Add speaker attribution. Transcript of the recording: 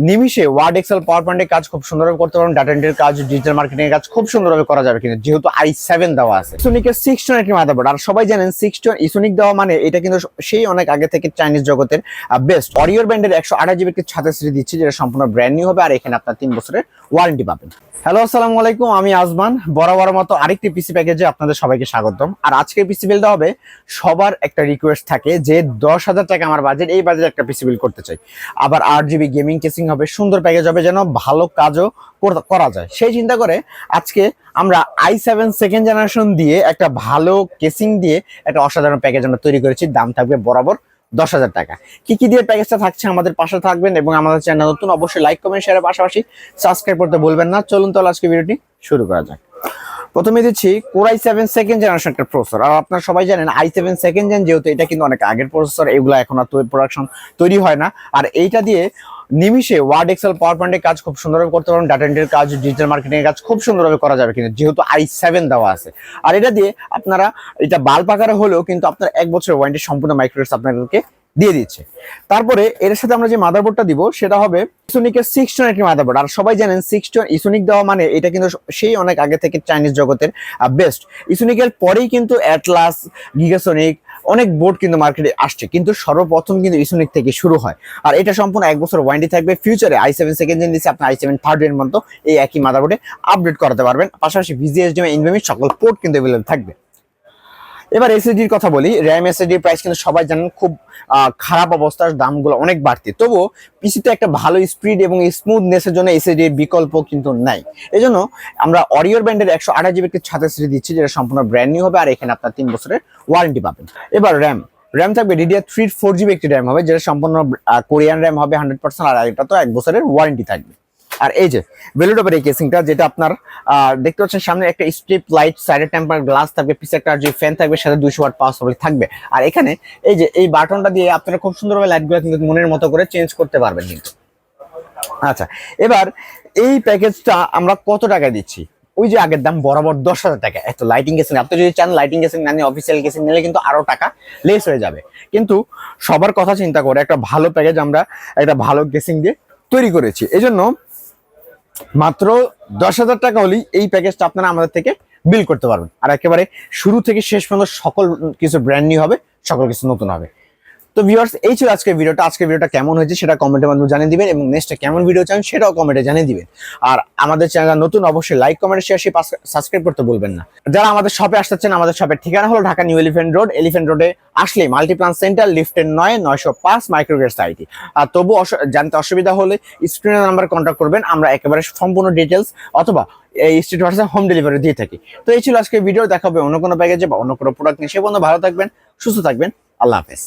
Speaker 1: নিমিষে word Excel পাওয়ার পয়েন্টের কাজ খুব সুন্দরভাবে করতে পারবেন। ডাটা এন্ট্রির কাজ, ডিজিটাল মার্কেটিং এর কাজ খুব সুন্দরভাবে করা যাবে, কিন্তু যেহেতু i7 দেওয়া আছে। ইসোনিকের 6 একটি মাদারবোর্ড, আর সবাই জানেন 6 ইসোনিক দেওয়া মানে এটা কিন্তু সেই অনেক আগে থেকে চাইনিজ জগতের বেস্ট। অরিওর ব্র্যান্ডের 128 জিবি একটি ছাতা সিরিজ দিচ্ছে, যেটা সম্পূর্ণ ব্র্যান্ড নিউ হবে, আর এখানে আপনার 3 বছরের ওয়ারেন্টি পাবেন। হ্যালো, আসসালামু আলাইকুম, আমি আজমান। বরাবর মতো আরেকটি পিসি প্যাকেজে আপনাদের সবাইকে স্বাগতম। আর আজকের পিসি বিলটা হবে, সবার একটা রিকোয়েস্ট থাকে যে 10,000 টাকা আমার বাজেট, এই বাজেটে একটা পিসি বিল করতে চাই, আবার 8 জিবি গেমিং কেসিং হবে, সুন্দর প্যাকেজ হবে, যেন ভালো কাজও করা যায়। সেই চিন্তা করে আজকে আমরা i7 সেকেন্ড জেনারেশন দিয়ে একটা ভালো কেসিং দিয়ে একটা অসাধারণ প্যাকেজ আমরা তৈরি করেছি। দাম থাকবে বরাবর 10,000 টাকা। কি কি দিয়ে প্যাকেজটা থাকছে, আমাদের পাশে থাকবেন এবং আমাদের চ্যানেল নতুন অবশ্যই লাইক কমেন্ট শেয়ারের পাশাপাশি সাবস্ক্রাইব করতে ভুলবেন না। চলুন তাহলে আজকে ভিডিওটি শুরু করা যাক। প্রথমে দিচ্ছি Core i7 সেকেন্ড জেনারেশন একটা প্রসেসর। আর আপনারা সবাই জানেন i7 সেকেন্ড জেন, যেহেতু এটা কিন্তু অনেক আগের প্রসেসর, এগুলো এখন আর প্রোডাকশন তৈরি হয় না। আর এইটা দিয়ে নিমিষে ওয়ার্ড এক্সেল পাওয়ার পয়েন্টের কাজ খুব সুন্দরভাবে করতে পারবেন। ডাটা এন্ট্রির কাজ, ডিজিটাল মার্কেটিং এর কাজ খুব সুন্দরভাবে করা যাবে, কিন্তু যেহেতু i7 দেওয়া আছে। আর এটা দিয়ে আপনারা এটা বাল্ব আকারে হলেও কিন্তু আপনার 1 বছরের ওয়ারেন্টি সম্পূর্ণ মাইক্রোওয়েভ আপনাদেরকে দিয়ে দিচ্ছে। তারপরে এর সাথে আমরা যে মাদারবোর্ডটা দিব সেটা হবে ইসোনিকের 6 একটি মাদারবোর্ড। আর সবাই জানেন 6 ইসোনিক দেওয়া মানে এটা কিন্তু সেই অনেক আগে থেকে চাইনিজ জগতের বেস্ট। ইসোনিকের পরেই কিন্তু অ্যাটলাস, গিগাসোনিক অনেক বোর্ড কিন্তু মার্কেটে আসছে, কিন্তু সর্বপ্রথম কিন্তু ইসোনিক থেকে শুরু হয়। আর এটা সম্পূর্ণ 1 বছর ওয়ারেন্টি থাকবে। ফিউচারে i7 সেকেন্ড জেন দিচ্ছে, আপনি i7 থার্ড জেন মতো এই একই মাদারবোর্ডে আপডেট করাতে পারবেন। পাশাপাশি VGA, এনভিএমই সকল পোর্ট কিন্তু অ্যাভেলেবল থাকবে। এবার এসএসডির কথা বলি। র্যাম এসএসডির প্রাইস কিন্তু সবাই জানেন খুব খারাপ অবস্থার, দামগুলো অনেক বাড়তি। তবুও পিসিতে একটা ভালো স্পিড এবং স্মুথনেসের জন্য এসএসডির বিকল্প কিন্তু নাই। এজন্য আমরা অরিওর ব্র্যান্ডের 128 জিবি একটি ছাতা সিরিজ দিচ্ছি, যেটা সম্পূর্ণ ব্র্যান্ড নিউ হবে, আর এখানে আপনার 3 বছরের ওয়ারেন্টি পাবেন। এবার র্যাম থাকবে DDR3 4 জিবি একটি র্যাম হবে, যেটা সম্পূর্ণ কোরিয়ান র্যাম হবে 100%, আর এটা তো 1 বছরের ওয়ারেন্টি থাকবে। আর এই যে ভেলোটপের এই কেসিংটা, যেটা আপনার দেখতে পাচ্ছেন সামনে একটা স্ট্রিপ লাইট, সাইডে টেম্পার গ্লাস থাকবে, পিছে একটা যে ফ্যান থাকবে, সাথে 200 ওয়াট পাওয়ার সাপ্লাই থাকবে। আর এখানে এই যে এই বাটনটা দিয়ে আপনারা খুব সুন্দরভাবে লাইটগুলো কিন্তু মনের মতো করে চেঞ্জ করতে পারবেন কিন্তু। আচ্ছা, এবার এই প্যাকেজটা আমরা কত টাকা দিচ্ছি? ওই যে আগের দাম বরাবর 10,000 টাকা। এত লাইটিং কেসিং, আপনি যদি চান লাইটিং কেসিং না নিয়ে অফিসিয়াল কেসিং নিলে কিন্তু আরো টাকা লেস হয়ে যাবে। কিন্তু সবার কথা চিন্তা করে একটা ভালো প্যাকেজ আমরা একটা ভালো কেসিং দিয়ে তৈরি করেছি। এই জন্য মাত্র 10,000 টাকা হলেই এই প্যাকেজটা আপনারা আমাদের থেকে বিল করতে পারবেন। আর একেবারে শুরু থেকে শেষ পর্যন্ত সকল কিছু ব্র্যান্ড নিউ হবে, সকল কিছু নতুন হবে। তো ভিউয়ার্স, এই ছিল আজকের ভিডিওটা। আজকের ভিডিওটা কেমন হয়েছে সেটা কমেন্টের মাধ্যমে জানিয়ে দিবেন, এবং নেক্সট কেমন ভিডিও চান সেটাও কমেন্টে জানিয়ে দিবেন। আর আমাদের চ্যানেল নতুন অবশ্যই লাইক কমেন্ট শেয়ার সাবস্ক্রাইব করতে ভুলবেন না। যারা আমাদের শপে আসতেছেন, আমাদের শপের ঠিকানা হলো Dhaka new elephant road. Elephant রোডে আসলে মাল্টিপ্লান সেন্টার, লিফটের 905 মাইক্রোগ্রেড সাইটি। আর তবু জানতে অসুবিধা হলে স্ক্রিনের নাম্বার কন্ট্যাক্ট করবেন, আমরা একেবারে সম্পূর্ণ ডিটেলস অথবা এই স্ট্রিট হোয়াটসঅ্যাপ হোম ডেলিভারি দিয়ে থাকি। তো এই ছিল আজকের ভিডিও। দেখাবে অন্য কোনো প্যাকেজে বা অন্য কোনো প্রোডাক্ট নিয়ে। সে পর্যন্ত ভালো থাকবেন, সুস্থ থাকবেন। আল্লাহ হাফেজ।